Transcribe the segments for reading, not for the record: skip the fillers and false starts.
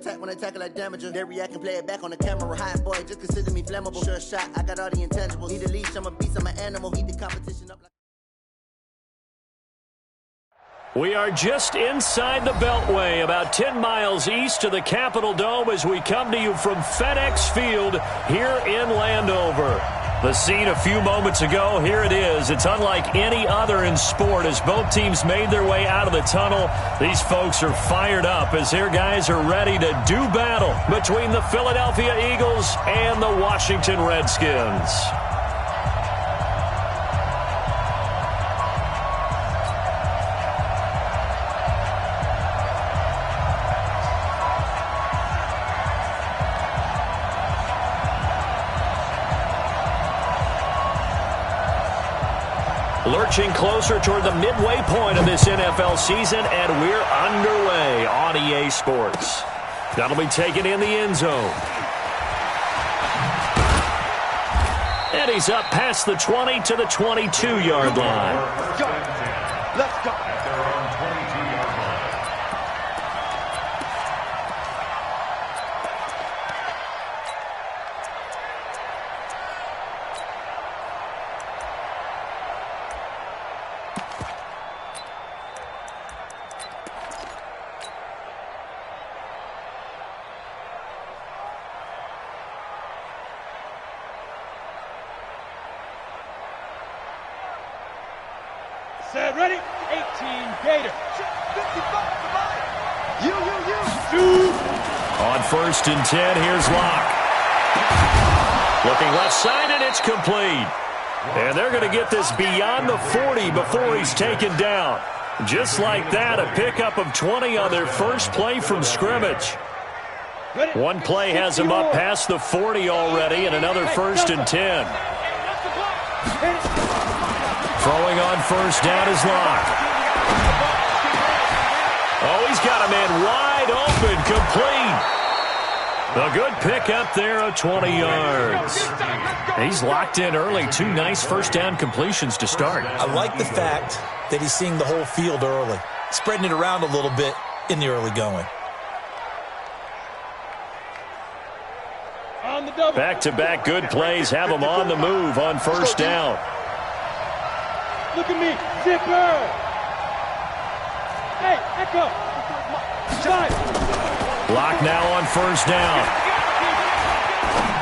When I tackle like damager, they react and play it back on the camera. Hot boy, just consider me flammable. Sure shot, I got all the intangibles. Need a leash, I'm a beast, I'm an animal. Heat the competition up like... We are just inside the Beltway, about 10 miles east of the Capitol Dome as we come to you from FedEx Field here in Landover. The scene a few moments ago, here it is. It's unlike any other in sport as both teams made their way out of the tunnel. These folks are fired up as their guys are ready to do battle between the Philadelphia Eagles and the Washington Redskins. Lurching closer toward the midway point of this NFL season, and we're underway on EA Sports. That'll be taken in the end zone. And he's up past the 20 to the 22-yard line. Let's go. Set, ready? 18 Gator. 55 you. On 1st and 10, here's Locke. Looking left side, and it's complete. And they're going to get this beyond the 40 before he's taken down. Just like that, a pickup of 20 on their first play from scrimmage. One play has him up past the 40 already, and another 1st and 10. Throwing on 1st down is Locke. Oh, he's got a man wide open, complete. A good pickup there of 20 yards. He's locked in early. 2 nice first down completions to start. I like the fact that he's seeing the whole field early, spreading it around a little bit in the early going. Back-to-back good plays have him on the move on 1st down. Look at me, zipper. Hey, echo. Locke now on 1st down.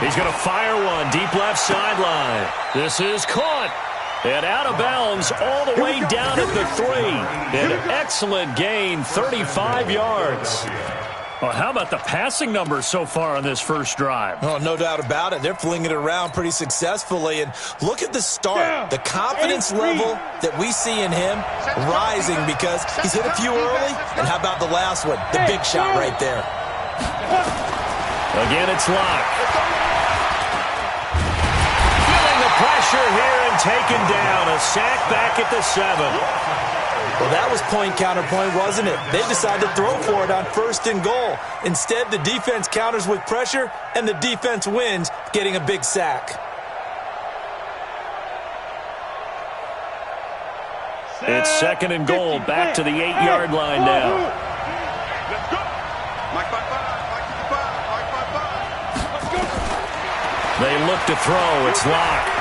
He's going to fire one deep left sideline. This is caught and out of bounds all the way down at the 3. An excellent gain, 35 yards. Well, how about the passing numbers so far on this first drive? Oh, no doubt about it. They're flinging it around pretty successfully. And look at the start. The confidence level that we see in him rising because he's hit a few early. And how about the last one? The big shot right there. Again, it's Locke. Feeling the pressure here and taken down. A sack back at the 7. Well, that was point counterpoint, wasn't it? They decided to throw for it on 1st and goal. Instead, the defense counters with pressure, and the defense wins, getting a big sack. It's 2nd and goal, back to the 8-yard line now. Let's go. Mike 55. Let's go. They look to throw. It's Locke.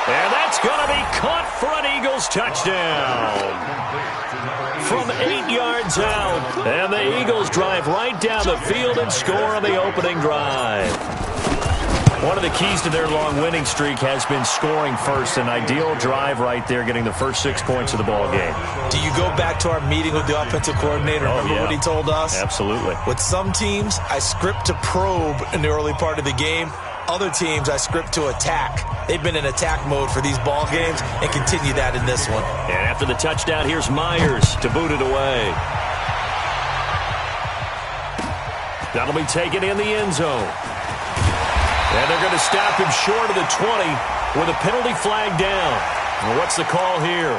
And that's going to be caught for an Eagles touchdown. From 8 yards out. And the Eagles drive right down the field and score on the opening drive. One of the keys to their long winning streak has been scoring first. An ideal drive right there, getting the first 6 points of the ball game. Do you go back to our meeting with the offensive coordinator? Remember what he told us? Absolutely. With some teams, I script to probe in the early part of the game. Other teams, I script to attack. They've been in attack mode for these ball games and continue that in this one. And after the touchdown, here's Myers to boot it away. That'll be taken in the end zone. And they're going to stop him short of the 20 with a penalty flag down. Well, what's the call here?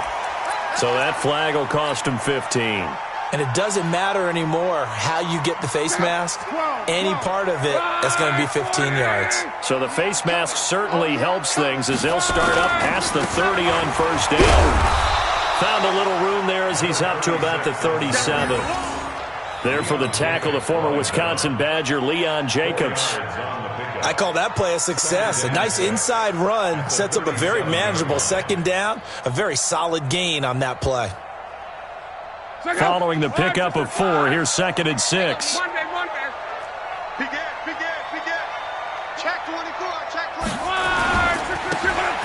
So that flag will cost him 15. And it doesn't matter anymore how you get the face mask. Any part of it, that's going to be 15 yards. So the face mask certainly helps things as they'll start up past the 30 on 1st down. Found a little room there as he's up to about the 37. There for the tackle, the former Wisconsin Badger, Leon Jacobs. I call that play a success. A nice inside run sets up a very manageable second down, a very solid gain on that play. Following the pickup of 4, here's 2nd and 6. Check 24, check 24.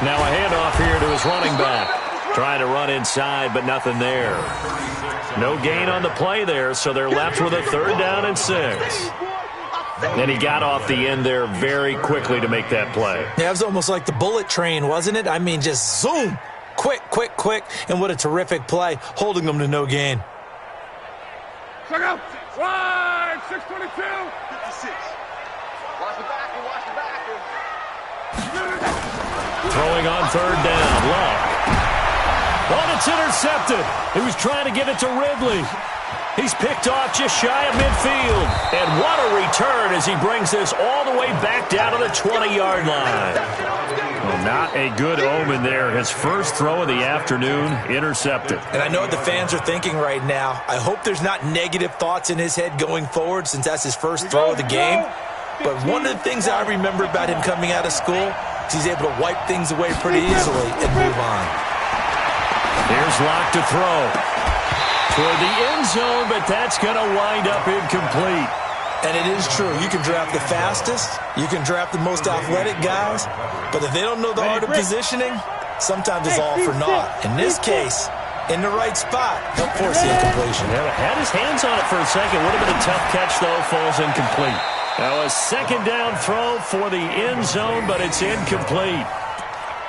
Now a handoff here to his running back. Trying to run inside, but nothing there. No gain on the play there, so they're left with a 3rd down and 6. And he got off the end there very quickly to make that play. Yeah, it was almost like the bullet train, wasn't it? I mean, just zoom. Quick, quick, quick. And what a terrific play, holding them to no gain. Check out. Wide, 622. 56. Watch the backer, watch the backer. Throwing on 3rd down, Luck. Oh, it's intercepted. He was trying to give it to Ridley. He's picked off just shy of midfield. And what a return as he brings this all the way back down to the 20-yard line. Well, not a good omen there. His first throw of the afternoon, intercepted. And I know what the fans are thinking right now. I hope there's not negative thoughts in his head going forward since that's his first throw of the game. But one of the things I remember about him coming out of school is he's able to wipe things away pretty easily and move on. Here's Locke to throw. Toward the end zone, but that's going to wind up incomplete. And it is true. You can draft the fastest. You can draft the most athletic guys. But if they don't know the art of positioning, sometimes it's all for naught. In this case, in the right spot, help force the incompletion. Yeah, had his hands on it for a second. Would have been a tough catch, though. Falls incomplete. Now a 2nd down throw for the end zone, but it's incomplete.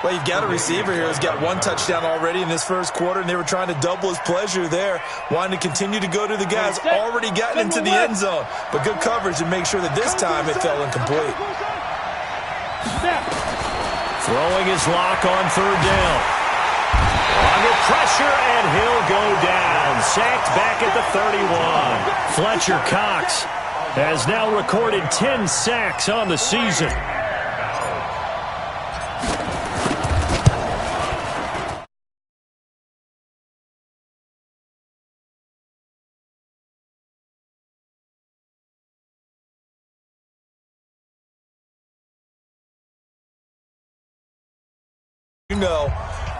Well, you've got a receiver here who's got 1 touchdown already in this first quarter, and they were trying to double his pleasure there, wanting to continue to go to the guys already gotten into the end zone. But good coverage to make sure that this time it fell incomplete. Throwing his Lock on 3rd down. Under pressure, and he'll go down. Sacked back at the 31. Fletcher Cox has now recorded 10 sacks on the season. You know,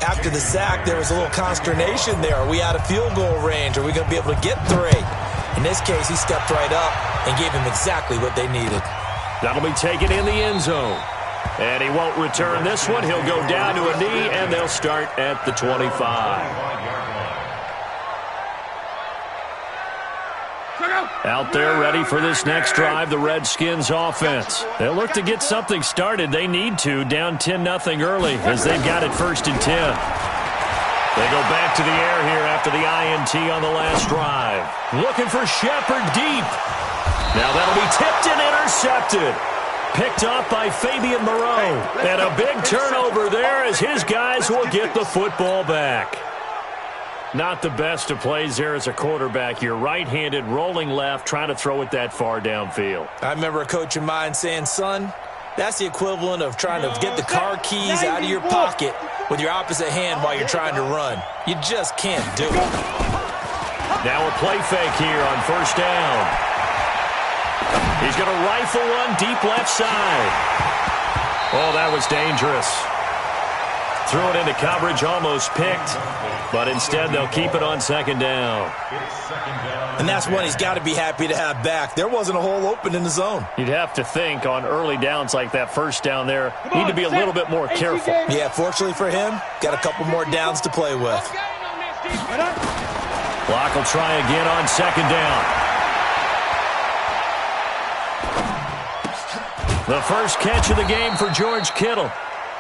after the sack, there was a little consternation there. Are we out of field goal range? Are we going to be able to get 3? In this case, he stepped right up and gave him exactly what they needed. That'll be taken in the end zone. And he won't return this one. He'll go down to a knee, and they'll start at the 25. Out there ready for this next drive, the Redskins offense. They'll look to get something started. They need to, down 10-0 early as they've got it 1st and 10. They go back to the air here after the INT on the last drive. Looking for Shepard deep. Now that'll be tipped and intercepted. Picked off by Fabian Moreau. And a big turnover there as his guys will get the football back. Not the best of plays there as a quarterback. You're right-handed, rolling left, trying to throw it that far downfield. I remember a coach of mine saying, son, that's the equivalent of trying to get the car keys out of your pocket with your opposite hand while you're trying to run. You just can't do it. Now a play fake here on 1st down. He's going to rifle one deep left side. Oh, that was dangerous. Threw it into coverage, almost picked, but instead they'll keep it on 2nd down. And that's one he's got to be happy to have back. There wasn't a hole open in the zone. You'd have to think on early downs like that 1st down there, need to be a little bit more careful. Yeah, fortunately for him, got a couple more downs to play with. Block will try again on 2nd down. The first catch of the game for George Kittle.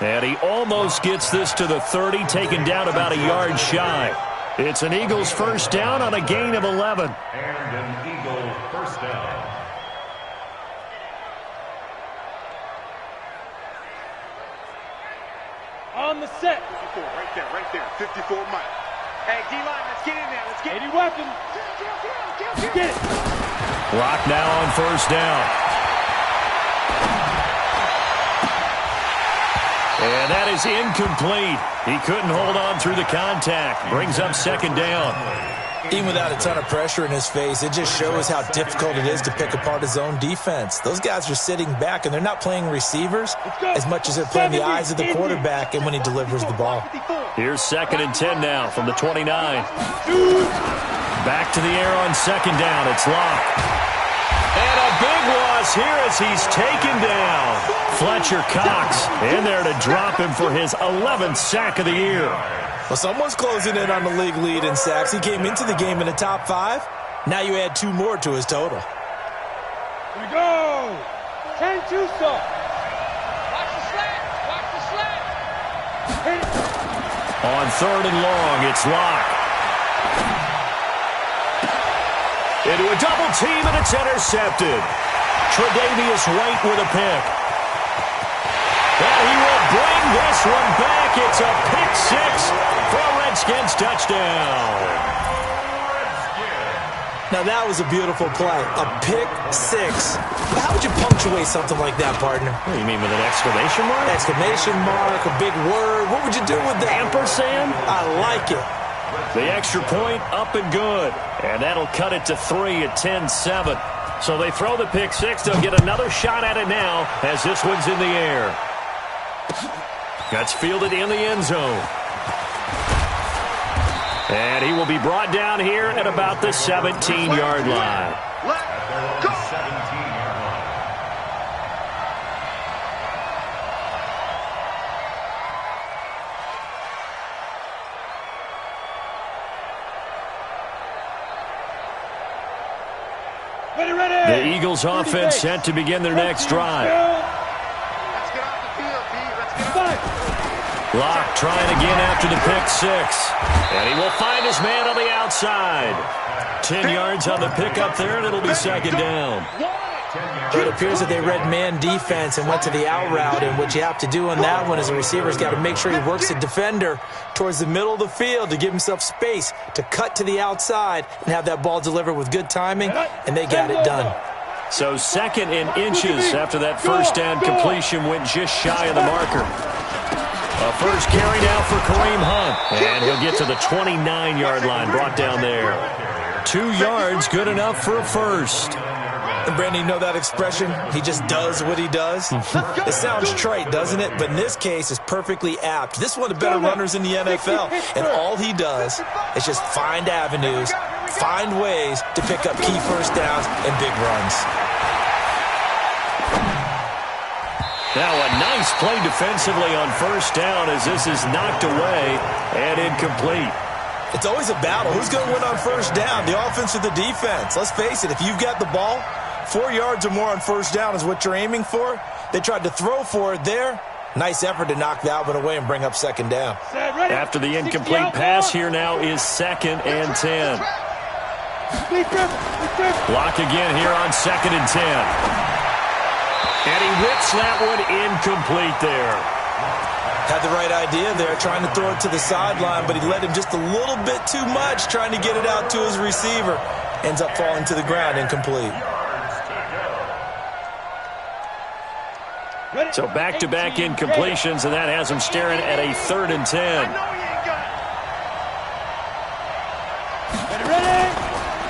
And he almost gets this to the 30, taken down about a yard shy. It's an Eagles 1st down on a gain of 11. And an Eagle 1st down. On the set. 54, right there. 54 Mike. Hey, D-line, let's get in there. Let's get 80 weapon. Get it. Block now on 1st down. And that is incomplete. He couldn't hold on through the contact. Brings up 2nd down. Even without a ton of pressure in his face, it just shows how difficult it is to pick apart his own defense. Those guys are sitting back, and they're not playing receivers as much as they're playing the eyes of the quarterback and when he delivers the ball. Here's 2nd and 10 now from the 29. Back to the air on 2nd down. It's Locke. And a big loss here as he's taken down. Fletcher Cox in there to drop him for his 11th sack of the year. Well, someone's closing in on the league lead in sacks. He came into the game in the top 5. Now you add 2 more to his total. Here we go. 10-2 stop. Watch the slant. Watch the slant. On 3rd and long, it's Locke. Into a double team, and it's intercepted. Tre'Davious White with a pick. And he will bring this one back. It's a pick 6 for a Redskins touchdown. Now that was a beautiful play. A pick 6. How would you punctuate something like that, partner? What do you mean, with an exclamation mark? Exclamation mark, a big word. What would you do with that? Ampersand? I like it. The extra point up and good. And that'll cut it to 3 at 10-7. So they throw the pick 6. They'll get another shot at it now as this one's in the air. That's fielded in the end zone. And he will be brought down here at about the 17-yard line. At their own 17-yard line. The Eagles offense set to begin their next drive. Let's get off the field, B. Let's get off. Locke trying again after the pick 6. And he will find his man on the outside. 10 yards on the pickup there, and it'll be 2nd down. It appears that they read man defense and went to the out route, and what you have to do on that one is the receiver's got to make sure he works the defender towards the middle of the field to give himself space to cut to the outside and have that ball delivered with good timing, and they got it done. So 2nd and inches after that first down completion went just shy of the marker. A first carry now for Kareem Hunt, and he'll get to the 29-yard line, brought down there. 2 yards, good enough for a first. And Brandon, you know that expression? He just does what he does. It sounds trite, doesn't it? But in this case, it's perfectly apt. This is one of the better runners in the NFL, and all he does is just find avenues, find ways to pick up key first downs and big runs. Now a nice play defensively on first down as this is knocked away and incomplete. It's always a battle. Who's going to win on first down, the offense or the defense? Let's face it, if you've got the ball, 4 yards or more on first down is what you're aiming for. They tried to throw for it there. Nice effort to knock that one away and bring up 2nd down. After the incomplete pass, here now is 2nd and 10. Locke again here on 2nd and 10. And he whips that one incomplete there. Had the right idea there, trying to throw it to the sideline, but he led him just a little bit too much, trying to get it out to his receiver. Ends up falling to the ground, incomplete. So back-to-back incompletions, and that has him staring at a 3rd and 10.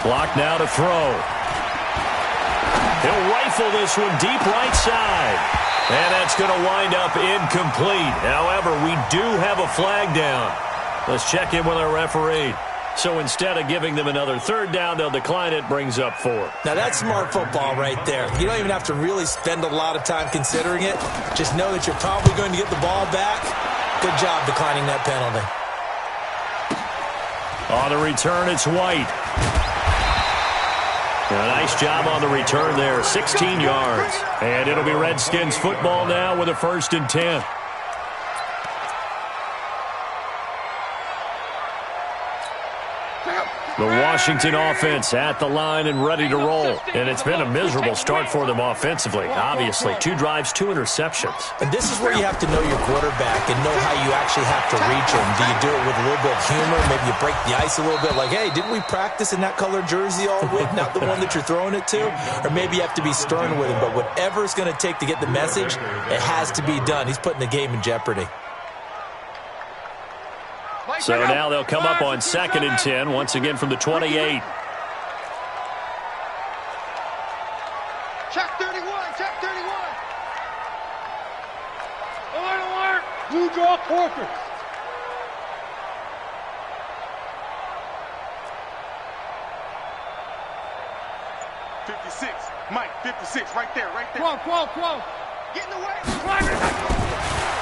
Clock now to throw. He'll rifle this one deep right side. And that's going to wind up incomplete. However, we do have a flag down. Let's check in with our referee. So instead of giving them another 3rd down, they'll decline it, brings up 4. Now that's smart football right there. You don't even have to really spend a lot of time considering it. Just know that you're probably going to get the ball back. Good job declining that penalty. On the return, it's White. A nice job on the return there, 16 yards. And it'll be Redskins football now with a 1st and 10. The Washington offense at the line and ready to roll. And it's been a miserable start for them offensively. Obviously, 2 drives, 2 interceptions. And this is where you have to know your quarterback and know how you actually have to reach him. Do you do it with a little bit of humor? Maybe you break the ice a little bit like, hey, didn't we practice in that color jersey all week? Not the one that you're throwing it to? Or maybe you have to be stern with him. But whatever it's going to take to get the message, it has to be done. He's putting the game in jeopardy. So now they'll come up on 2nd and 10, once again from the 28. Check 31, check 31. Alert. Blue draw quarters. Mike, 56, right there. 12. Get in the way.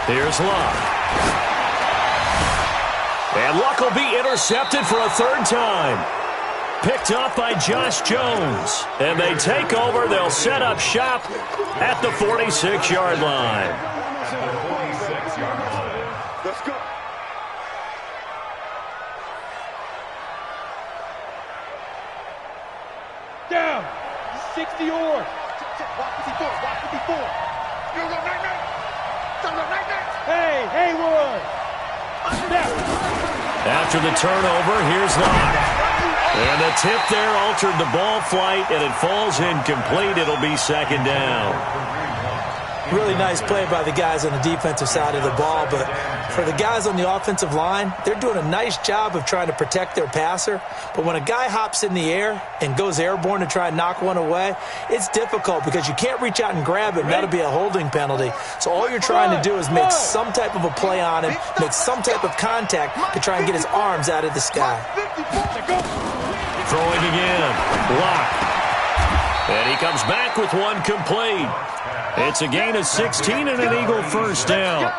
Here's Luck. And Luck will be intercepted for a 3rd time. Picked up by Josh Jones. And they take over. They'll set up shop at the 46-yard line. Let's go. Down. 60 or. Walk 54. You go night. Hey, Haywood. After the turnover, here's Locke. And the tip there altered the ball flight, and it falls incomplete. It'll be 2nd down. Really nice play by the guys on the defensive side of the ball, but for the guys on the offensive line, they're doing a nice job of trying to protect their passer. But when a guy hops in the air and goes airborne to try and knock one away, it's difficult because you can't reach out and grab him. That'll be a holding penalty. So all you're trying to do is make some type of a play on him, make some type of contact to try and get his arms out of the sky. Throwing again. Block. And he comes back with one complete. It's a gain of 16 and an Eagle 1st down.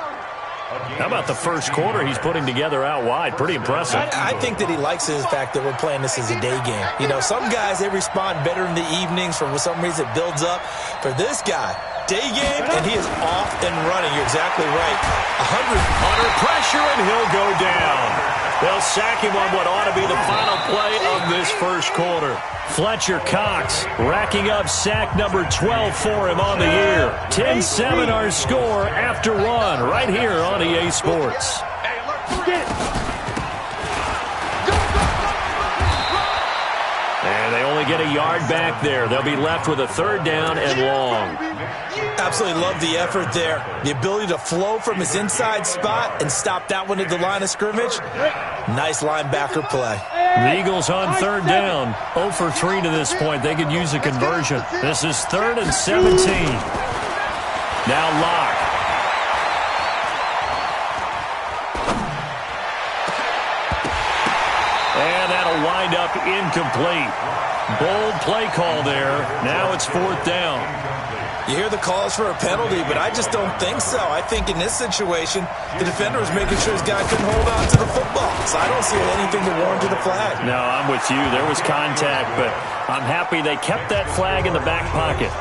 How about the first quarter he's putting together out wide? Pretty impressive. I think that he likes the fact that we're playing this as a day game. You know, some guys, they respond better in the evenings. For some reason, it builds up. For this guy, day game, and he is off and running. You're exactly right. 100. Under pressure, and he'll go down. They'll sack him on what ought to be the final play of this first quarter. Fletcher Cox racking up sack number 12 for him on the year. 10-7 our score after 1 right here on EA Sports. And they only get a yard back there. They'll be left with a 3rd down and long. Absolutely love the effort there. The ability to flow from his inside spot and stop that one at the line of scrimmage. Nice linebacker play. The Eagles on 3rd down. 0 for 3 to this point. They could use a conversion. This is 3rd and 17. Now Locke. And that'll wind up incomplete. Bold play call there. Now it's 4th down. You hear the calls for a penalty, but I just don't think so. I think in this situation, the defender was making sure his guy couldn't hold on to the football. So I don't see anything to warrant a flag. No, I'm with you. There was contact, but I'm happy they kept that flag in the back pocket.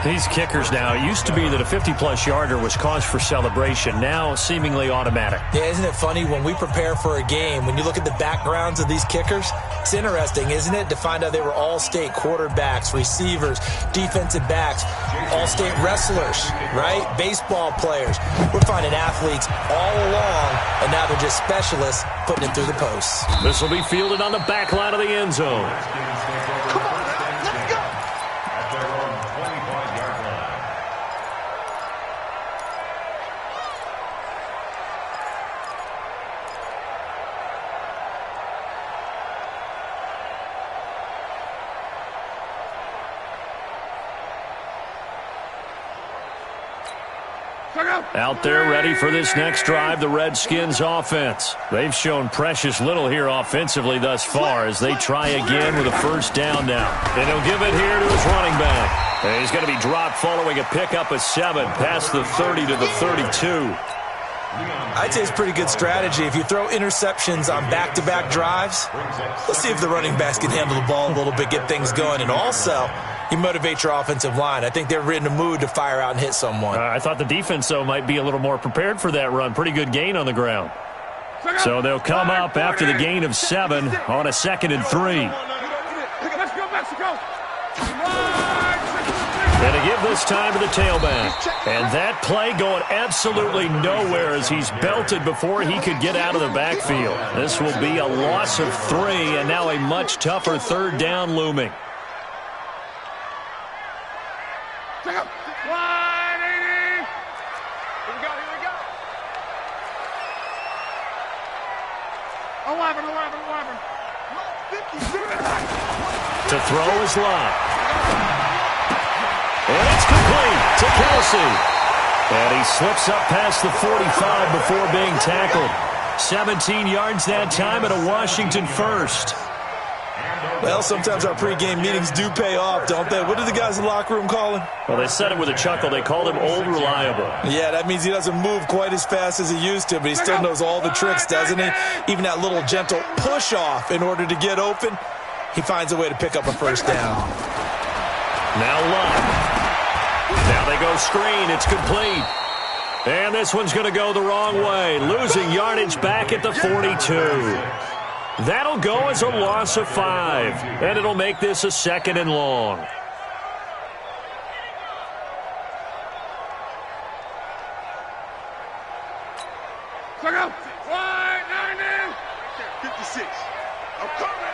These kickers now, it used to be that a 50-plus yarder was cause for celebration. Now, seemingly automatic. Yeah, isn't it funny when we prepare for a game, when you look at the backgrounds of these kickers, it's interesting, isn't it, to find out they were all-state quarterbacks, receivers, defensive backs, all-state wrestlers, right? Baseball players. We're finding athletes all along, and now they're just specialists putting it through the posts. This will be fielded on the back line of the end zone. Out there ready for this next drive, the Redskins offense. They've shown precious little here offensively thus far as they try again with a 1st down now. And he'll give it here to his running back. And he's going to be dropped following a pickup of 7 past the 30 to the 32. I'd say it's pretty good strategy. If you throw interceptions on back-to-back drives, let's see if the running backs can handle the ball a little bit, get things going. And also, you motivate your offensive line. I think they're in a mood to fire out and hit someone. I thought the defense, though, might be a little more prepared for that run. Pretty good gain on the ground. So they'll come up after the gain of 7 on a 2nd and 3. Let's go, Mexico! And to give this time to the tailback. And that play going absolutely nowhere as he's belted before he could get out of the backfield. This will be a loss of 3 and now a much tougher 3rd down looming. Check up. 180. Here we go. To throw is Lott. And it's complete to Kelsey. And he slips up past the 45 before being tackled. 17 yards that time and a Washington first. Well, sometimes our pregame meetings do pay off, don't they? What did the guys in the locker room call him? Well, they said it with a chuckle. They called him Old Reliable. Yeah, that means he doesn't move quite as fast as he used to, but he still knows all the tricks, doesn't he? Even that little gentle push-off in order to get open, he finds a way to pick up a first down. Now Lott. Now they go screen. It's complete. And this one's going to go the wrong way, losing yardage back at the 42. That'll go as a loss of 5, and it'll make this a 2nd and long. Check out. 190. 56. I'm coming.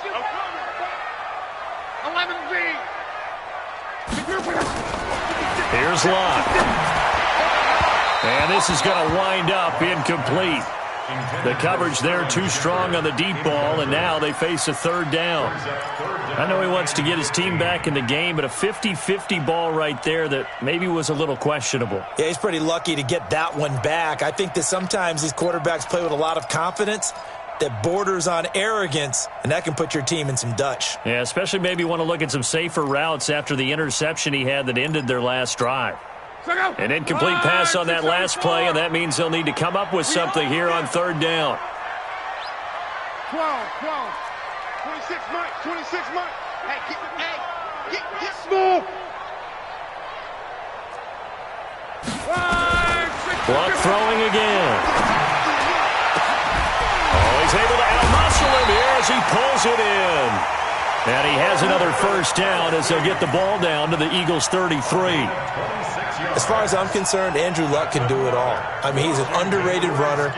I'm coming. 11 B. Here's Lott. And this is going to wind up incomplete. The coverage there too strong on the deep ball, and now they face a 3rd down. I know he wants to get his team back in the game, but a 50-50 ball right there that maybe was a little questionable. Yeah, he's pretty lucky to get that one back. I think that sometimes these quarterbacks play with a lot of confidence that borders on arrogance, and that can put your team in some Dutch. Yeah, especially maybe want to look at some safer routes after the interception he had that ended their last drive. An incomplete pass on that last play, and that means they'll need to come up with something here on 3rd down. 12. 26 Mike. Hey, get small. Block throwing again. Oh, he's able to outmuscle him here as he pulls it in. And he has another first down as they'll get the ball down to the Eagles' 33. As far as I'm concerned, Andrew Luck can do it all. I mean, he's an underrated runner,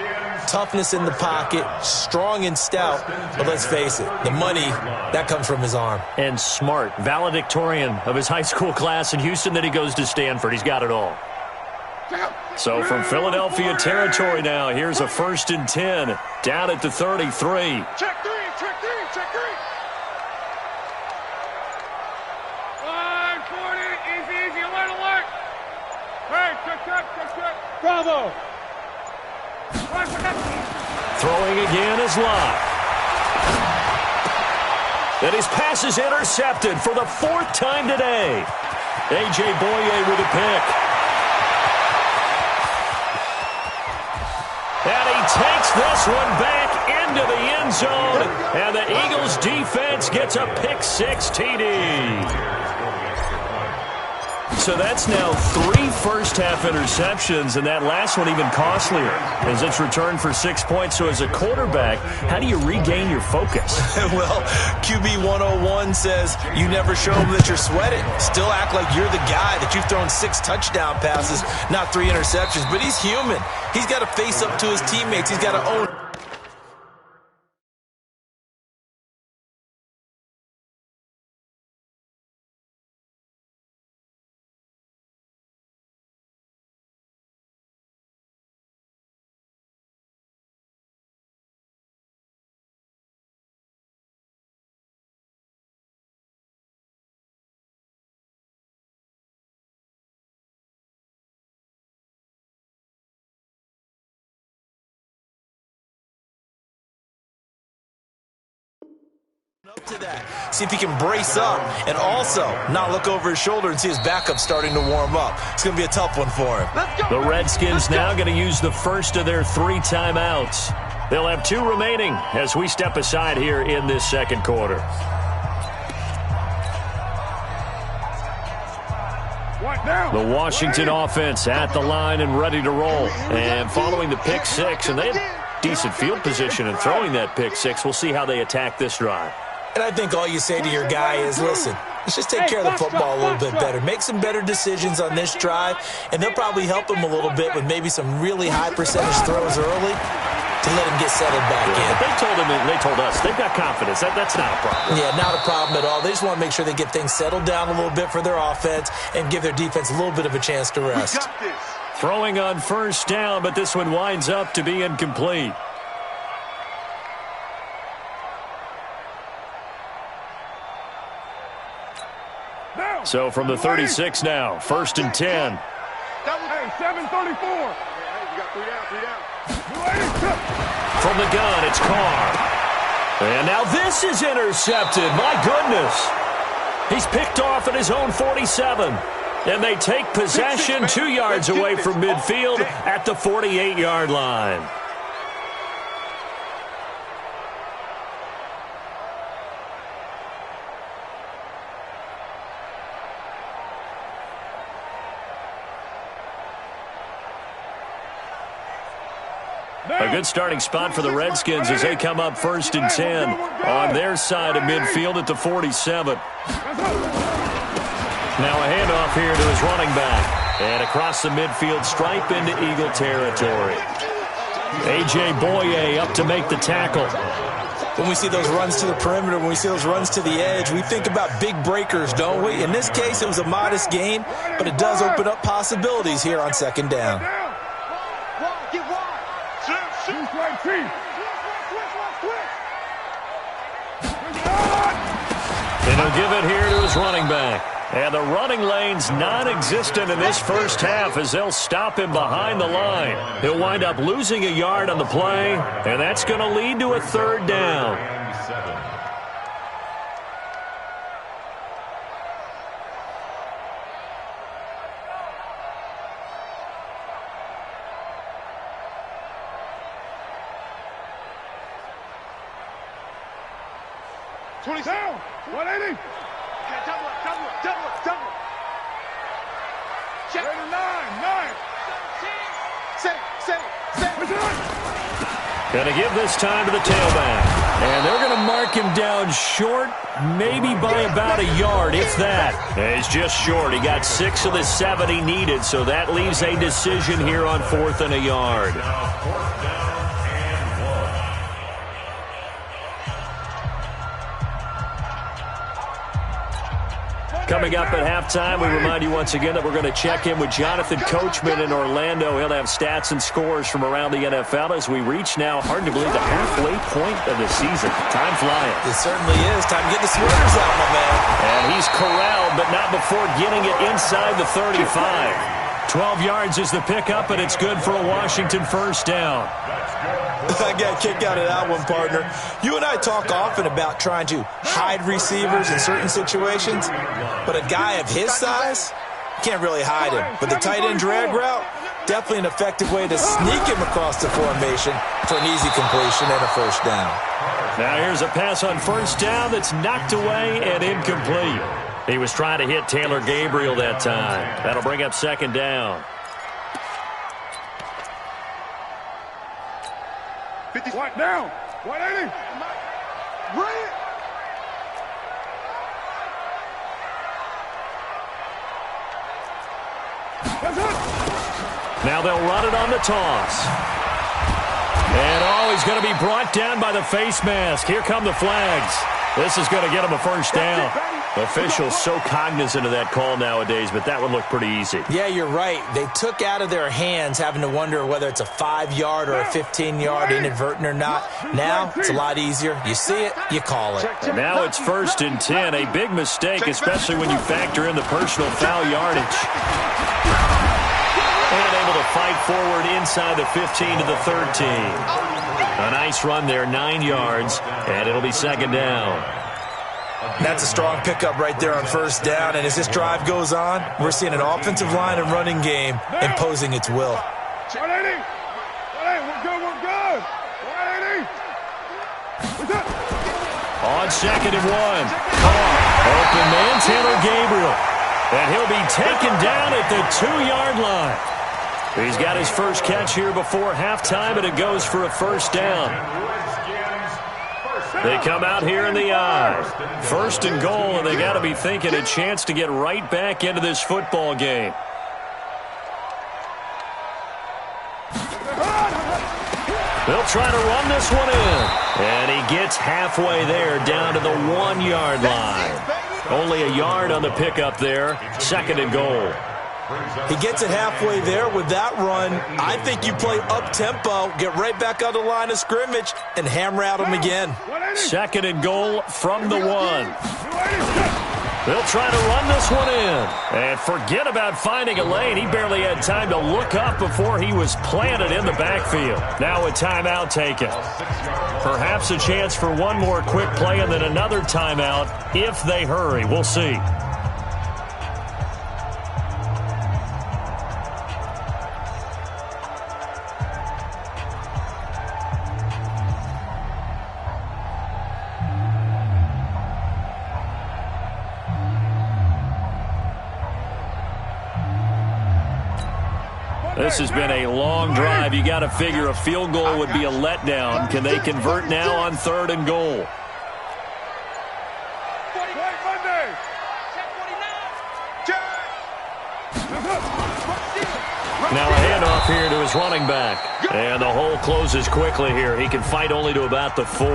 toughness in the pocket, strong and stout, but let's face it, the money, that comes from his arm. And smart, valedictorian of his high school class in Houston, then he goes to Stanford. He's got it all. So from Philadelphia territory now, here's a 1st and 10, down at the 33. Check three. 140, easy, alert. Hey, check. Bravo. Throwing again is Lott. And his pass is intercepted for the 4th time today. A.J. Boye with a pick. And he takes this one back into the end zone. And the Eagles defense gets a pick-6 TD. So that's now 3 first-half interceptions, and that last one even costlier as it's returned for 6 points. So as a quarterback, how do you regain your focus? Well, QB 101 says you never show them that you're sweating. Still act like you're the guy, that you've thrown 6 touchdown passes, not 3 interceptions. But he's human. He's got to face up to his teammates. He's got to own it. To that. See if he can brace up and also not look over his shoulder and see his backup starting to warm up. It's going to be a tough one for him. The Redskins now going to use the first of their 3 timeouts. They'll have 2 remaining as we step aside here in this 2nd quarter. The Washington offense at the line and ready to roll. And following the pick-6, and they had decent field position in throwing that pick-6. We'll see how they attack this drive. And I think all you say to your guy is, listen, let's just take care of the football a little bit better. Make some better decisions on this drive, and they'll probably help him a little bit with maybe some really high percentage throws early to let him get settled back in. But they told him, and they told us, they've got confidence. That's not a problem. Yeah, not a problem at all. They just want to make sure they get things settled down a little bit for their offense and give their defense a little bit of a chance to rest. Throwing on first down, but this one winds up to be incomplete. So from the 36 now, 1st and 10. Hey, 7:34. Hey, you got 3 down. From the gun, it's Carr. And now this is intercepted. My goodness. He's picked off at his own 47. And they take possession 2 yards away from midfield at the 48-yard line. A good starting spot for the Redskins as they come up 1st and 10 on their side of midfield at the 47. Now a handoff here to his running back. And across the midfield stripe into Eagle territory. A.J. Boye up to make the tackle. When we see those runs to the perimeter, when we see those runs to the edge, we think about big breakers, don't we? In this case, it was a modest gain, but it does open up possibilities here on 2nd down. And he'll give it here to his running back. And the running lane's non-existent in this first half as they'll stop him behind the line. He'll wind up losing a yard on the play, and that's going to lead to a 3rd down. Down, 180. Double it. Check. 9. 17. Going to give this time to the tailback. And they're going to mark him down short, maybe by about a yard, if that. And he's just short. He got 6 of the 7 he needed, so that leaves a decision here on 4th and a yard. Coming up at halftime, we remind you once again that we're going to check in with Jonathan Coachman in Orlando. He'll have stats and scores from around the NFL as we reach now, hard to believe, the halfway point of the season. Time flying. It certainly is. Time to get the sweaters out, my man. And he's corralled, but not before getting it inside the 35. 12 yards is the pickup, and it's good for a Washington 1st down. I got a kick out of that one, partner. You and I talk often about trying to hide receivers in certain situations, but a guy of his size can't really hide him. But the tight end drag route, definitely an effective way to sneak him across the formation for an easy completion and a 1st down. Now here's a pass on 1st down that's knocked away and incomplete. He was trying to hit Taylor Gabriel that time. That'll bring up 2nd down. 50 down. 180. Bring it. Now they'll run it on the toss. And he's going to be brought down by the face mask. Here come the flags. This is going to get him a 1st down. Officials so cognizant of that call nowadays, but that one looked pretty easy. Yeah, you're right. They took out of their hands having to wonder whether it's a 5-yard or a 15-yard inadvertent or not. Now it's a lot easier. You see it, you call it. And now it's 1st and 10. A big mistake, especially when you factor in the personal foul yardage. And able to fight forward inside the 15 to the 13. A nice run there, 9 yards, and it'll be 2nd down. That's a strong pickup right there on 1st down, and as this drive goes on, we're seeing an offensive line and running game imposing its will. 180. 180. We're good. 180. On 2nd and 1. Open man, Taylor Gabriel. And he'll be taken down at the 2-yard line. He's got his first catch here before halftime, and it goes for a 1st down. They come out here in the I. 1st and goal, and they got to be thinking a chance to get right back into this football game. They'll try to run this one in. And he gets halfway there down to the 1-yard line. Only a yard on the pickup there. 2nd and goal. He gets it halfway there with that run. I think you play up-tempo, get right back on the line of scrimmage, and hammer at him again. 2nd and goal from the 1. They'll try to run this one in. And forget about finding a lane. He barely had time to look up before he was planted in the backfield. Now a timeout taken. Perhaps a chance for one more quick play and then another timeout if they hurry. We'll see. This has been a long drive. You got to figure a field goal would be a letdown. Can they convert now on 3rd and goal? Now a handoff here to his running back. And the hole closes quickly here. He can fight only to about the 4.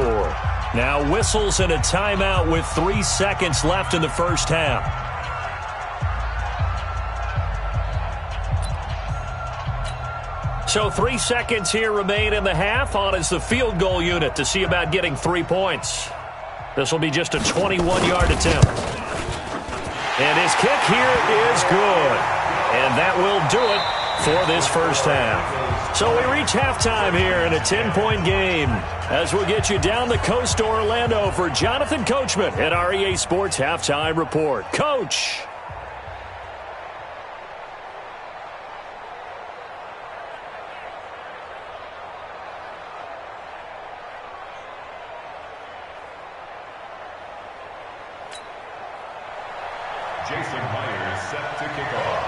Now whistles and a timeout with 3 seconds left in the first half. So 3 seconds here remain in the half. On is the field goal unit to see about getting 3 points. This will be just a 21-yard attempt. And his kick here is good. And that will do it for this first half. So we reach halftime here in a 10-point game as we'll get you down the coast to Orlando for Jonathan Coachman at our EA Sports Halftime Report. Coach. Set to kick off.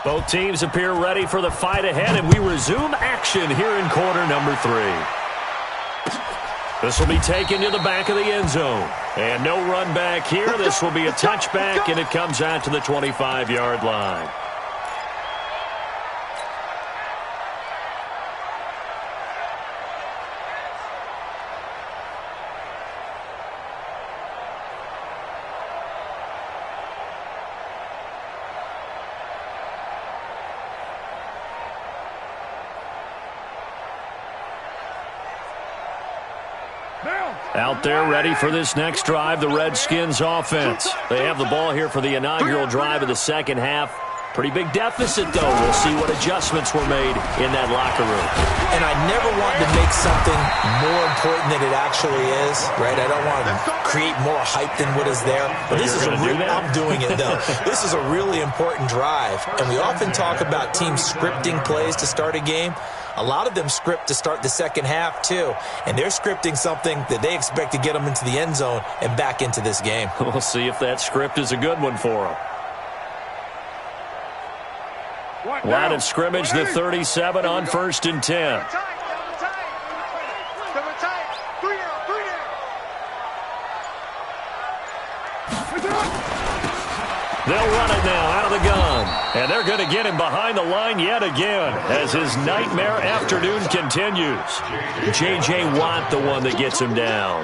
Both teams appear ready for the fight ahead, and we resume action here in quarter number 3. This will be taken to the back of the end zone. And no run back here. This will be a touchback, and it comes out to the 25-yard line. Out there ready for this next drive, the Redskins offense. They have the ball here for the inaugural drive of the second half. Pretty big deficit, though. We'll see what adjustments were made in that locker room. And I never want to make something more important than it actually is, right? I don't want to create more hype than what is there. But this is I'm doing it, though. This is a really important drive. And we often talk about teams scripting plays to start a game. A lot of them script to start the second half, too. And they're scripting something that they expect to get them into the end zone and back into this game. We'll see if that script is a good one for them. Line of scrimmage, the 37 on 1st and 10. They'll run it now out of the gun. And they're going to get him behind the line yet again as his nightmare afternoon continues. J.J. Watt, the one that gets him down.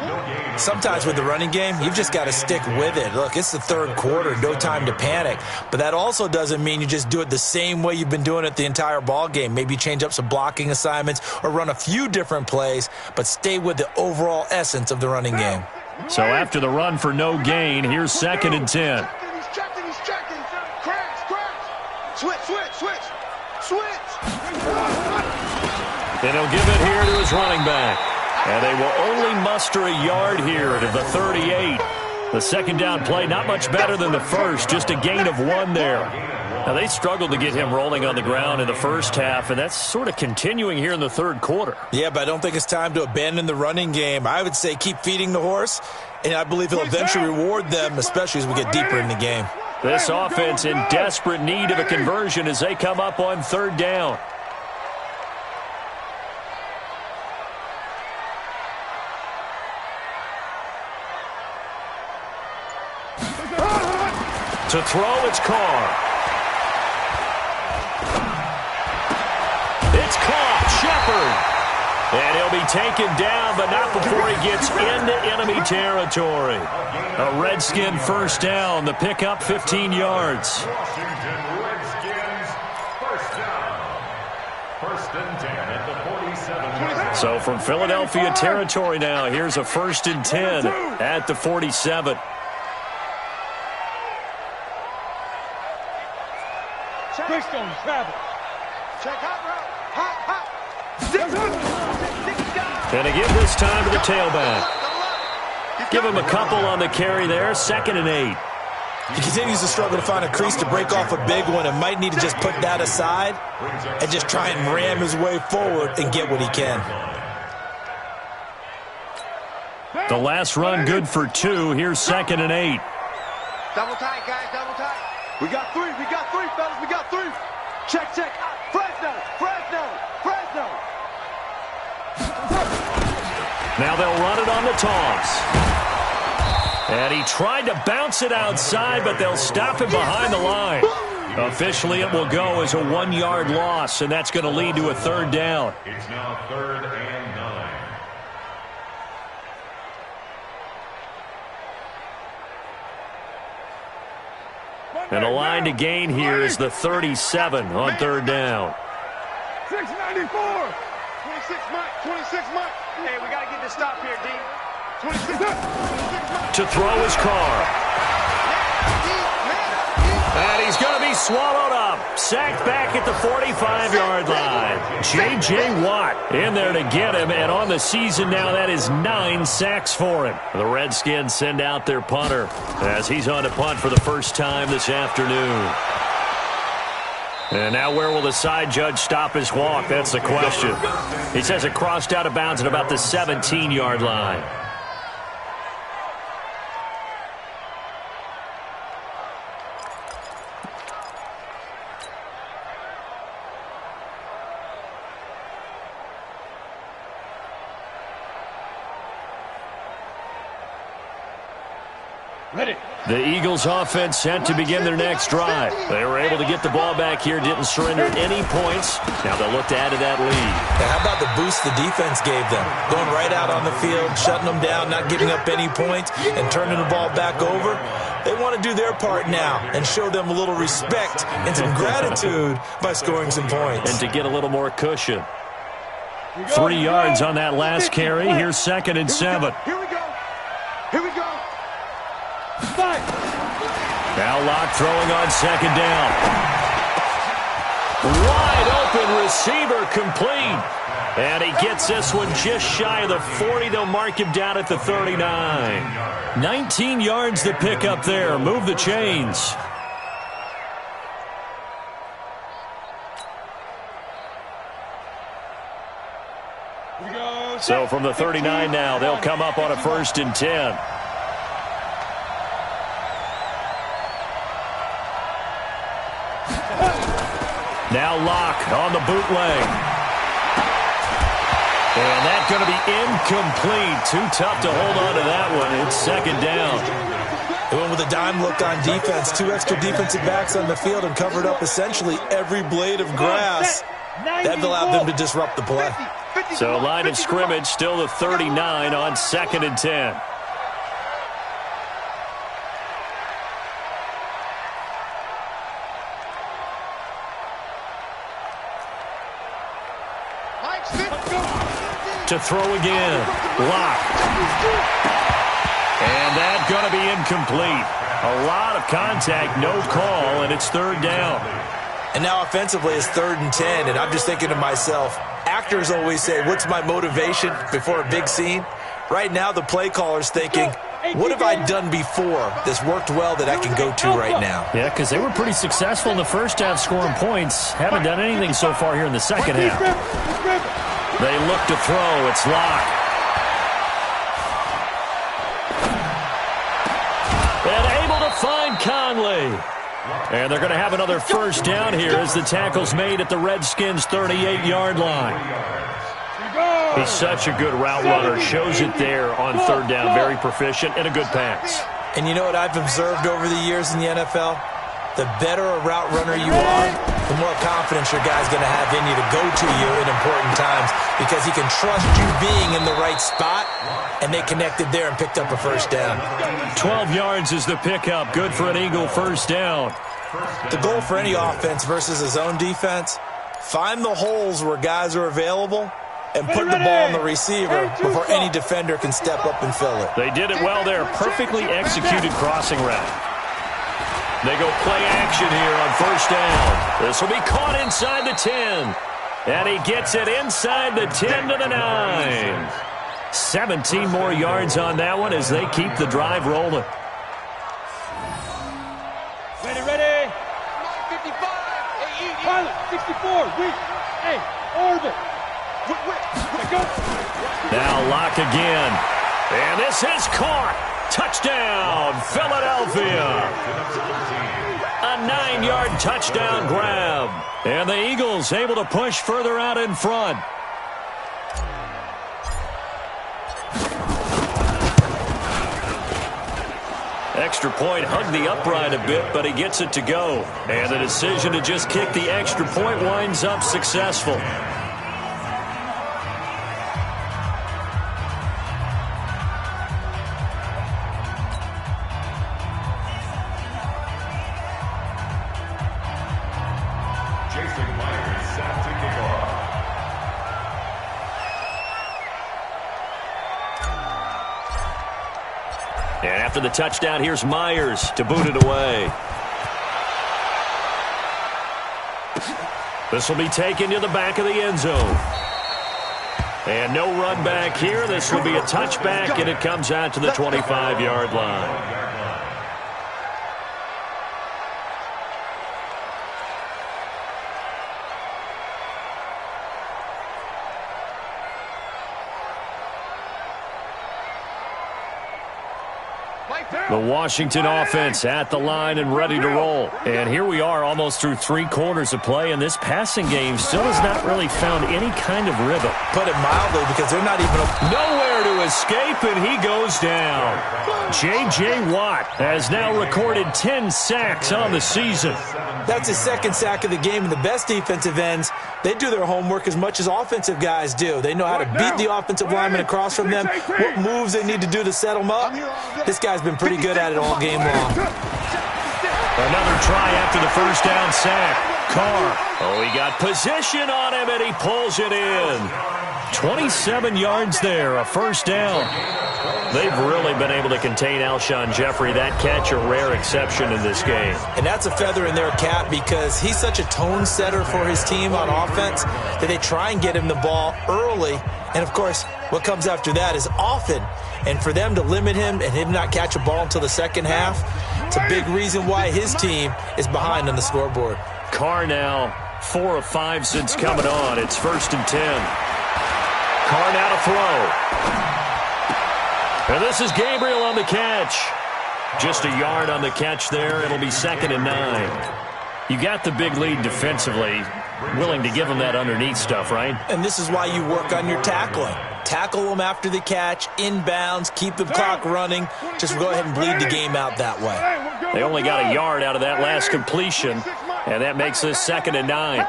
Sometimes with the running game, you've just got to stick with it. Look, it's the third quarter, no time to panic. But that also doesn't mean you just do it the same way you've been doing it the entire ball game. Maybe change up some blocking assignments or run a few different plays, but stay with the overall essence of the running game. So after the run for no gain, here's 2nd and 10. And he'll give it here to his running back. And they will only muster a yard here to the 38. The second down play, not much better than the first, just a gain of 1 there. Now, they struggled to get him rolling on the ground in the first half, and that's sort of continuing here in the third quarter. Yeah, but I don't think it's time to abandon the running game. I would say keep feeding the horse, and I believe he'll eventually reward them, especially as we get deeper in the game. This offense in desperate need of a conversion as they come up on 3rd down. To throw, it's Carr. It's caught, Shepard. And he'll be taken down, but not before he gets into enemy territory. A Redskin first down, the pickup 15 yards. Washington Redskins first down. First and 10 at the 47. So from Philadelphia territory now, here's a 1st and 10 at the 47. Quick on travel. Check hot route. Hot. And to give this time to the tailback. Give him a couple on the carry there. 2nd and 8. He continues to struggle to find a crease to break off a big one and might need to just put that aside and just try and ram his way forward and get what he can. The last run good for 2. Here's 2nd and 8. Double tight, guys. Double tight. We got three, fellas. We got 3. Check. Fresno. Now they'll run it on the toss. And he tried to bounce it outside, but they'll stop him behind the line. Officially, it will go as a 1-yard loss, and that's going to lead to a 3rd down. It's now 3rd and 9. And the line to gain here is the 37 on 3rd down. 694. 26 Mike. Hey, we got to get this stop here, D. 26 Mike. To throw his car. And he's going to be swallowed up. Sacked back at the 45-yard line. J.J. Watt in there to get him. And on the season now, that is 9 sacks for him. The Redskins send out their punter as he's on to punt for the first time this afternoon. And now where will the side judge stop his walk? That's the question. He says it crossed out of bounds at about the 17-yard line. Ready. The Eagles offense set to begin their next drive. They were able to get the ball back here, didn't surrender any points. Now they'll look to add to that lead. How about the boost the defense gave them? Going right out on the field, shutting them down, not giving up any points, and turning the ball back over. They want to do their part now and show them a little respect and some gratitude by scoring some points. And to get a little more cushion. 3 yards on that last carry. Here's 2nd and 7. Here we go. Now Locke throwing on 2nd down. Wide open receiver complete. And he gets this one just shy of the 40. They'll mark him down at the 39. 19 yards to pick up there. Move the chains. So from the 39 now, they'll come up on a 1st and 10. Now Locke on the bootleg. And that's going to be incomplete. Too tough to hold on to that one. It's 2nd down. They went with a dime look on defense. 2 extra defensive backs on the field and covered up essentially every blade of grass. That allowed them to disrupt the play. So line of scrimmage still the 39 on 2nd and 10. To throw again. Locke. And that's going to be incomplete. A lot of contact, no call, and it's 3rd down. And now offensively it's 3rd and 10, and I'm just thinking to myself, actors always say, what's my motivation before a big scene? Right now the play caller's thinking, what have I done before that's worked well that I can go to right now? Yeah, because they were pretty successful in the first half scoring points. Haven't done anything so far here in the second half. They look to throw. It's Locke. And able to find Conley. And they're going to have another 1st down here as the tackle's made at the Redskins' 38-yard line. He's such a good route runner. Shows it there on 3rd down. Very proficient and a good pass. And you know what I've observed over the years in the NFL? The better a route runner you are, the more confidence your guy's going to have in you to go to you in important times because he can trust you being in the right spot, and they connected there and picked up a 1st down. 12 yards is the pickup. Good for an Eagle 1st down. The goal for any offense versus a zone defense Find the holes where guys are available and put the ball on the receiver before any defender can step up and fill it. They did it well there. Perfectly executed crossing route. They go play action here on first down. This will be caught inside the 10. And he gets it inside the 10 to the 9. 17 more yards on that one as they keep the drive rolling. Ready. 55. Pilot, 64. Weak. Hey, orbit. Now lock again. And this is caught. Touchdown, Philadelphia. A 9-yard touchdown grab. And the Eagles able to push further out in front. Extra point hugged the upright a bit, but he gets it to go. And the decision to just kick the extra point winds up successful. And after the touchdown, here's Myers to boot it away. This will be taken to the back of the end zone. And no run back here. This will be a touchback, and it comes out to the 25-yard line. The Washington offense at the line and ready to roll. And here we are almost through 3 quarters of play, and this passing game still has not really found any kind of rhythm. Put it mildly, because they're not even... Nowhere to escape, and he goes down. J.J. Watt has now recorded 10 sacks on the season. That's his 2nd sack of the game, and the best defensive ends, they do their homework as much as offensive guys do. They know how to beat the offensive lineman across from them, what moves they need to do to set them up. This guy's been pretty good at it all game long. Another try after the first down sack. Carr. Oh, he got position on him, and he pulls it in. 27 yards there, a first down. They've really been able to contain Alshon Jeffrey. That catch a rare exception in this game. And that's a feather in their cap because he's such a tone setter for his team on offense that they try and get him the ball early. And, of course, what comes after that is often. And for them to limit him and him not catch a ball until the second half, it's a big reason why his team is behind on the scoreboard. Carr now 4 of 5 since coming on. It's 1st and 10. Carr now to throw. And this is Gabriel on the catch. Just a yard on the catch there. It'll be 2nd and 9. You got the big lead defensively. Willing to give them that underneath stuff, right? And this is why you work on your tackling. Tackle them after the catch, inbounds, keep the clock running. Just go ahead and bleed the game out that way. They only got a yard out of that last completion, and that makes this 2nd and 9.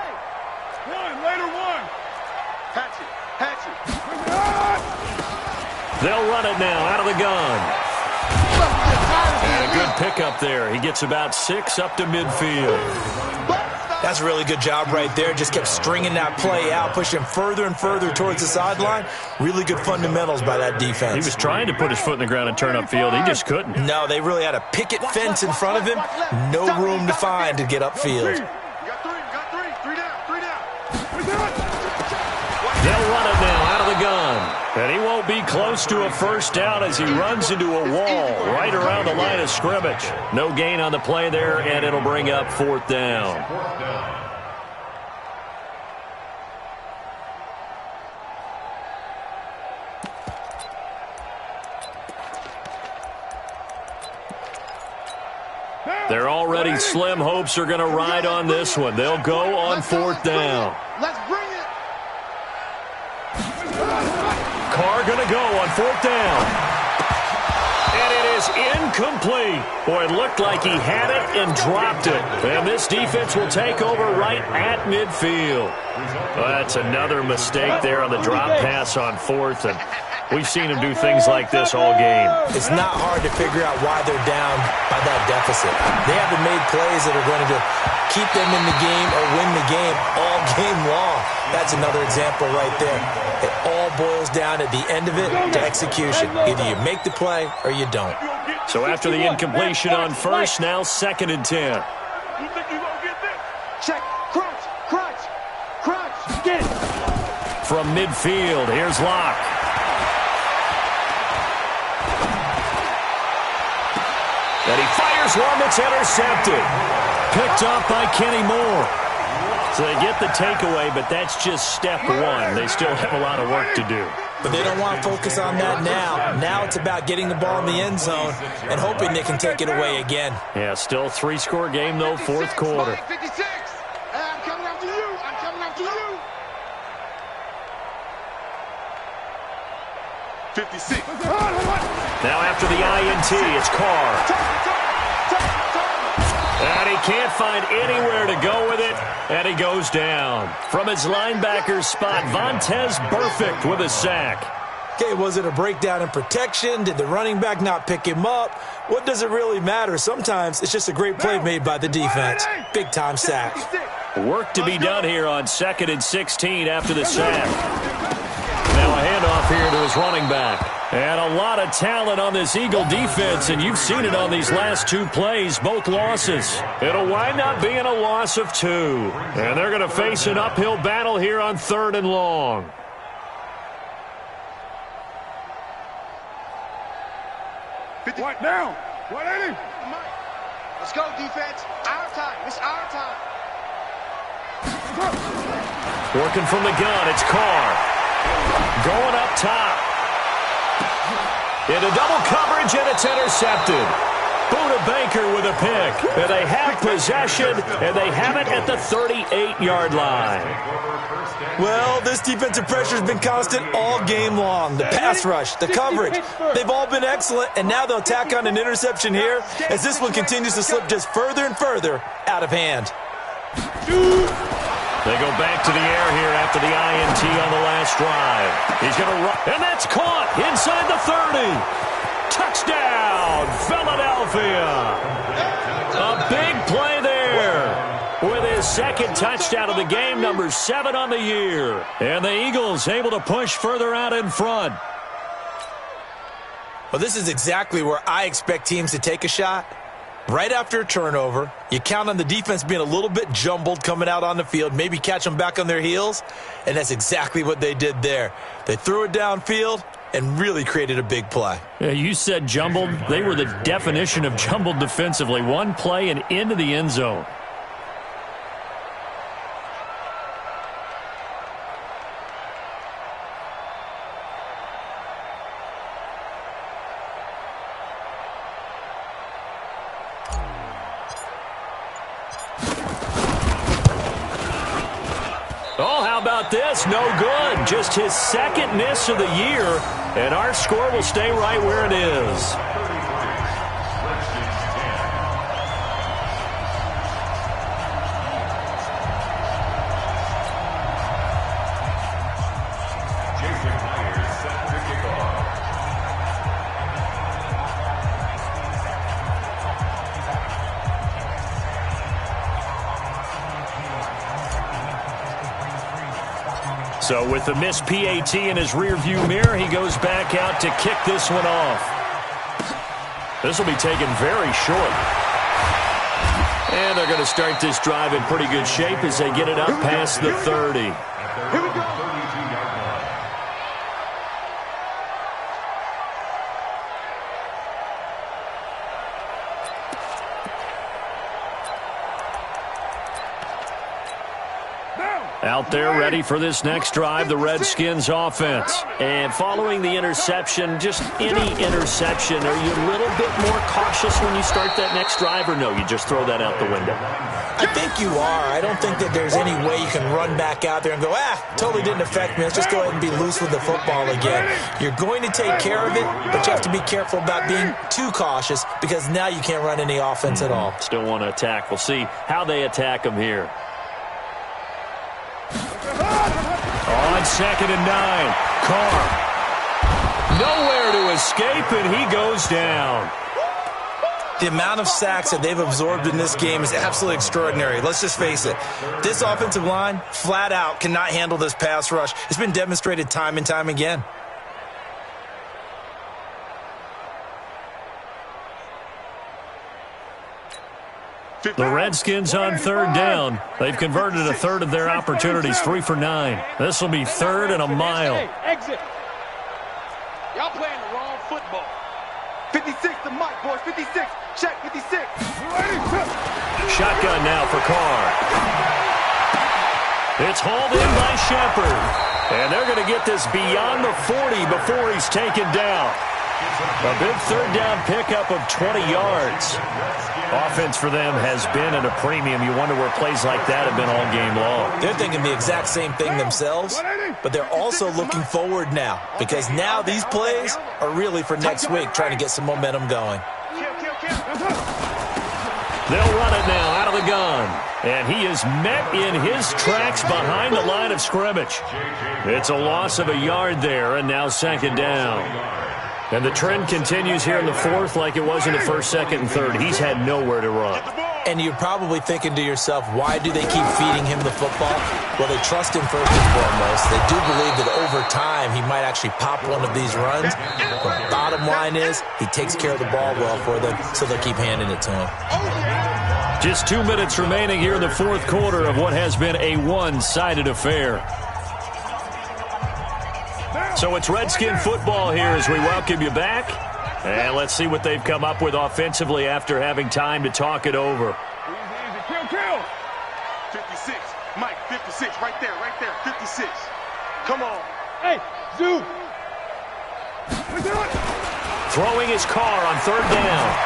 They'll run it now out of the gun. And a good pickup there. He gets about 6 up to midfield. That's a really good job right there. Just kept stringing that play out, pushing further and further towards the sideline. Really good fundamentals by that defense. He was trying to put his foot in the ground and turn upfield. He just couldn't. No, they really had a picket fence in front of him. No room to find to get upfield. They'll run it now out of the gun. And he won't be close to a first down as he runs into a wall right around the line of scrimmage. No gain on the play there, and it'll bring up 4th down. Their already slim hopes are going to ride on this one. They'll go on 4th down. Let's bring it. Carr going to go on 4th down. And it is incomplete. Boy, it looked like he had it and dropped it. And this defense will take over right at midfield. Well, that's another mistake there on the drop pass on 4th. And We've seen him do things like this all game. It's not hard to figure out why they're down by that deficit. They haven't made plays that are going to keep them in the game or win the game all game long. That's another example right there. It all boils down at the end of it to execution. Either you make the play or you don't. So after the incompletion on first, now 2nd and 10. You think you gonna get this? Check. Crunch. Crunch. Crunch. Get it. From midfield, here's Locke. And he fires one that's intercepted. Picked off by Kenny Moore. So they get the takeaway, but that's just step one. They still have a lot of work to do. But they don't want to focus on that now. Now it's about getting the ball in the end zone and hoping they can take it away again. Yeah, still 3-score game, though, 4th quarter. 56. I'm coming after you. I'm coming after you. 56. Now after the INT, it's Carr. And he can't find anywhere to go with it, and he goes down. From his linebacker's spot, Vontaze Burfict with a sack. Okay, was it a breakdown in protection? Did the running back not pick him up? What does it really matter? Sometimes it's just a great play made by the defense. Big-time sack. Work to be done here on 2nd and 16 after the sack. Now a handoff here to his running back. And a lot of talent on this Eagle defense, and you've seen it on these last 2 plays, both losses. It'll wind up being a loss of 2. And they're going to face an uphill battle here on 3rd and long. What now? 180. Let's go, defense. Our time. It's our time. Working from the gun, it's Carr. Going up top. Into double coverage, and it's intercepted. Buda Baker with a pick. And they have possession, and they have it at the 38-yard line. Well, this defensive pressure has been constant all game long. The pass rush, the coverage, they've all been excellent, and now they'll tack on an interception here as this one continues to slip just further and further out of hand. They go back to the air here after the INT on the last drive. He's going to run, and that's caught inside the 30. Touchdown, Philadelphia. A big play there with his 2nd touchdown of the game, number 7 on the year. And the Eagles able to push further out in front. Well, this is exactly where I expect teams to take a shot. Right after a turnover, you count on the defense being a little bit jumbled coming out on the field, maybe catch them back on their heels, and that's exactly what they did there. They threw it downfield and really created a big play. Yeah, you said jumbled. They were the definition of jumbled defensively. One play and into the end zone. Oh, how about this? No good. Just his 2nd miss of the year, and our score will stay right where it is. So with the missed PAT in his rearview mirror, he goes back out to kick this one off. This will be taken very short. And they're going to start this drive in pretty good shape as they get it up past the 30. Here we go. Out there ready for this next drive, the Redskins offense. And following the interception, just any interception, are you a little bit more cautious when you start that next drive, or no, you just throw that out the window? I think you are. I don't think that there's any way you can run back out there and go, totally didn't affect me. Let's just go ahead and be loose with the football again. You're going to take care of it, but you have to be careful about being too cautious because now you can't run any offense at all. Still want to attack. We'll see how they attack them here. On 2nd and 9, Carr. Nowhere to escape, and he goes down. The amount of sacks that they've absorbed in this game is absolutely extraordinary. Let's just face it. This offensive line, flat out, cannot handle this pass rush. It's been demonstrated time and time again. The Redskins on third down. They've converted a third of their opportunities, 3 for 9. This will be 3rd and a mile. Exit. Y'all playing the wrong football. 56 to Mike, boys. 56. Check 56. Shotgun now for Carr. It's hauled in by Shepard. And they're going to get this beyond the 40 before he's taken down. A big third down pickup of 20 yards. Offense for them has been at a premium. You wonder where plays like that have been all game long. They're thinking the exact same thing themselves, but they're also looking forward now because now these plays are really for next week, trying to get some momentum going. They'll run it now out of the gun. And he is met in his tracks behind the line of scrimmage. It's a loss of a yard there, and now 2nd down. And the trend continues here in the 4th like it was in the 1st, 2nd, and 3rd. He's had nowhere to run. And you're probably thinking to yourself, why do they keep feeding him the football? Well, they trust him first and foremost. They do believe that over time he might actually pop one of these runs. The bottom line is he takes care of the ball well for them, so they'll keep handing it to him. Just 2 minutes remaining here in the 4th quarter of what has been a one-sided affair. So it's Redskin football here as we welcome you back. And let's see what they've come up with offensively after having time to talk it over. Easy. Kill. 56. Mike, 56. Right there. 56. Come on. Hey, Zoo. Throwing his car on 3rd down.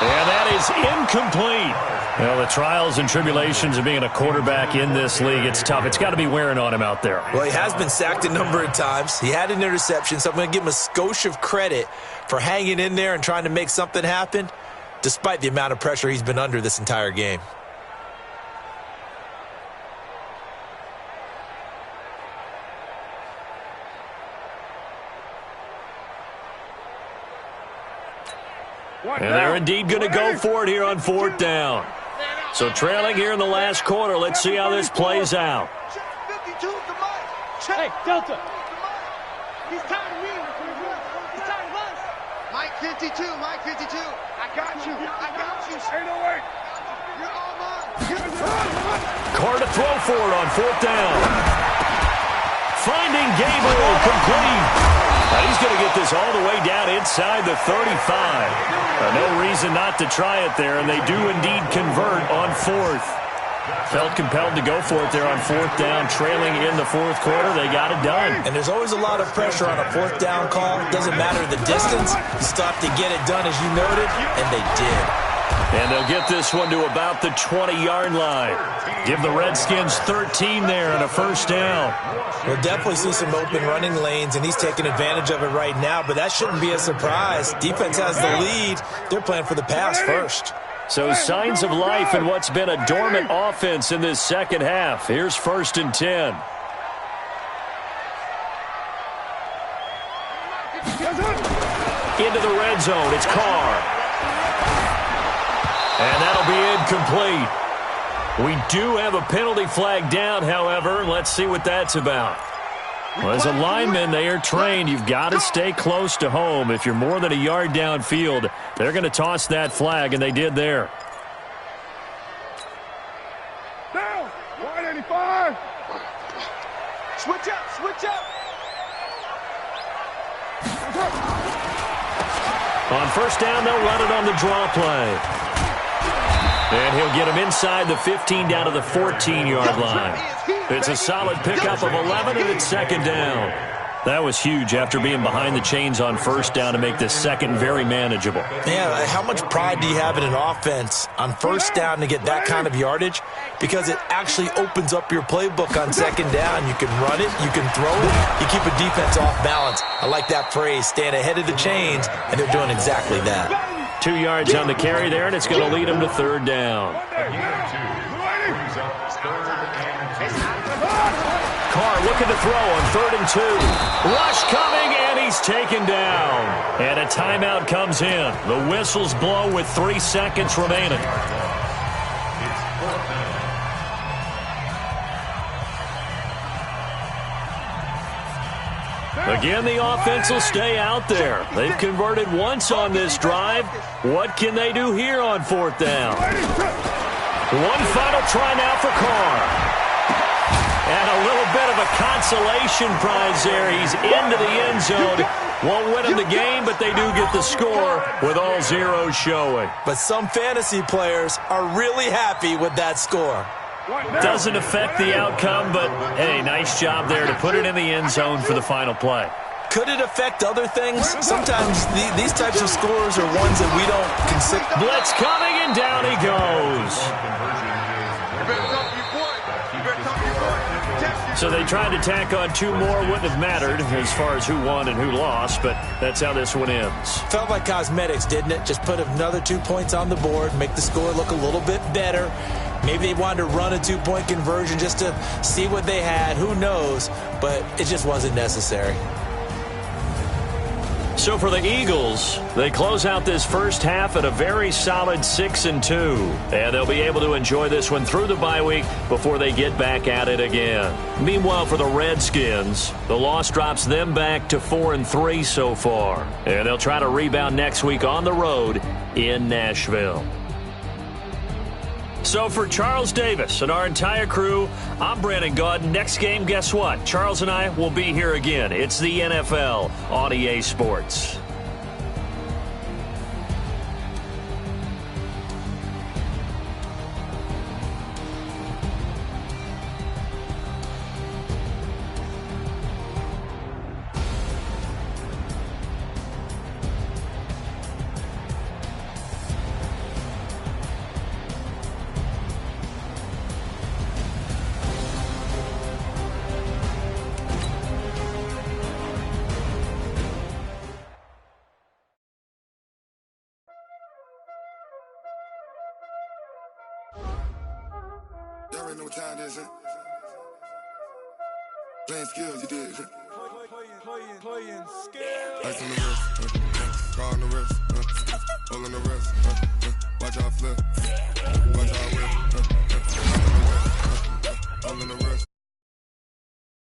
And that is incomplete. Well, the trials and tribulations of being a quarterback in this league, it's tough. It's got to be wearing on him out there. Well, he has been sacked a number of times. He had an interception, so I'm going to give him a skosh of credit for hanging in there and trying to make something happen, despite the amount of pressure he's been under this entire game. And they're indeed going to go for it here on 4th down. So trailing here in the last quarter. Let's see how this plays out. 52 to Mike. Hey, Delta. He's tired of me. He's tired of us. Mike 52. I got you. Ain't no way. You're all mine. Carr to throw for it on 4th down. Finding Gabriel complete. He's going to get this all the way down inside the 35. No reason not to try it there, and they do indeed convert on 4th. Felt compelled to go for it there on 4th down, trailing in the 4th quarter. They got it done. And there's always a lot of pressure on a 4th down call. Doesn't matter the distance. You still have to get it done, as you noted, and they did. And they'll get this one to about the 20-yard line. Give the Redskins 13 there and a 1st down. We'll definitely see some open running lanes, and he's taking advantage of it right now, but that shouldn't be a surprise. Defense has the lead. They're playing for the pass first. So signs of life in what's been a dormant offense in this second half. Here's 1st and 10. Into the red zone. It's Carr. And that'll be incomplete. We do have a penalty flag down, however. Let's see what that's about. Well, as a lineman, they are trained. You've got to stay close to home. If you're more than a yard downfield, they're going to toss that flag, and they did there. Down. 185. Switch up. On 1st down, they'll run it on the draw play. And he'll get him inside the 15 down to the 14-yard line. It's a solid pickup of 11, and it's 2nd down. That was huge after being behind the chains on 1st down to make this 2nd very manageable. Yeah, how much pride do you have in an offense on 1st down to get that kind of yardage? Because it actually opens up your playbook on 2nd down. You can run it, you can throw it, you keep a defense off balance. I like that phrase, staying ahead of the chains, and they're doing exactly that. 2 yards on the carry there, and it's going to lead them to 3rd down. Carr looking to throw on 3rd and 2. Rush coming, and he's taken down. And a timeout comes in. The whistles blow with 3 seconds remaining. Again, the offense will stay out there. They've converted once on this drive. What can they do here on 4th down? One final try now for Carr. And a little bit of a consolation prize there. He's into the end zone. Won't win him the game, but they do get the score with all zeros showing. But some fantasy players are really happy with that score. Doesn't affect the outcome, but, hey, nice job there to put it in the end zone for the final play. Could it affect other things? Sometimes these types of scores are ones that we don't consider. Blitz coming, and down he goes. So they tried to tack on 2 more. Wouldn't have mattered as far as who won and who lost, but that's how this one ends. Felt like cosmetics, didn't it? Just put another 2 points on the board, make the score look a little bit better. Maybe they wanted to run a 2-point conversion just to see what they had. Who knows? But it just wasn't necessary. So for the Eagles, they close out this first half at a very solid 6-2. And they'll be able to enjoy this one through the bye week before they get back at it again. Meanwhile, for the Redskins, the loss drops them back to 4-3 so far. And they'll try to rebound next week on the road in Nashville. So for Charles Davis and our entire crew, I'm Brandon Gaudin. Next game, guess what? Charles and I will be here again. It's the NFL on EA Sports. Y'all already know what time it is, huh? Playing skills, you did, huh? Playing skills. Ice on the wrist, car on the wrist, all on the wrist,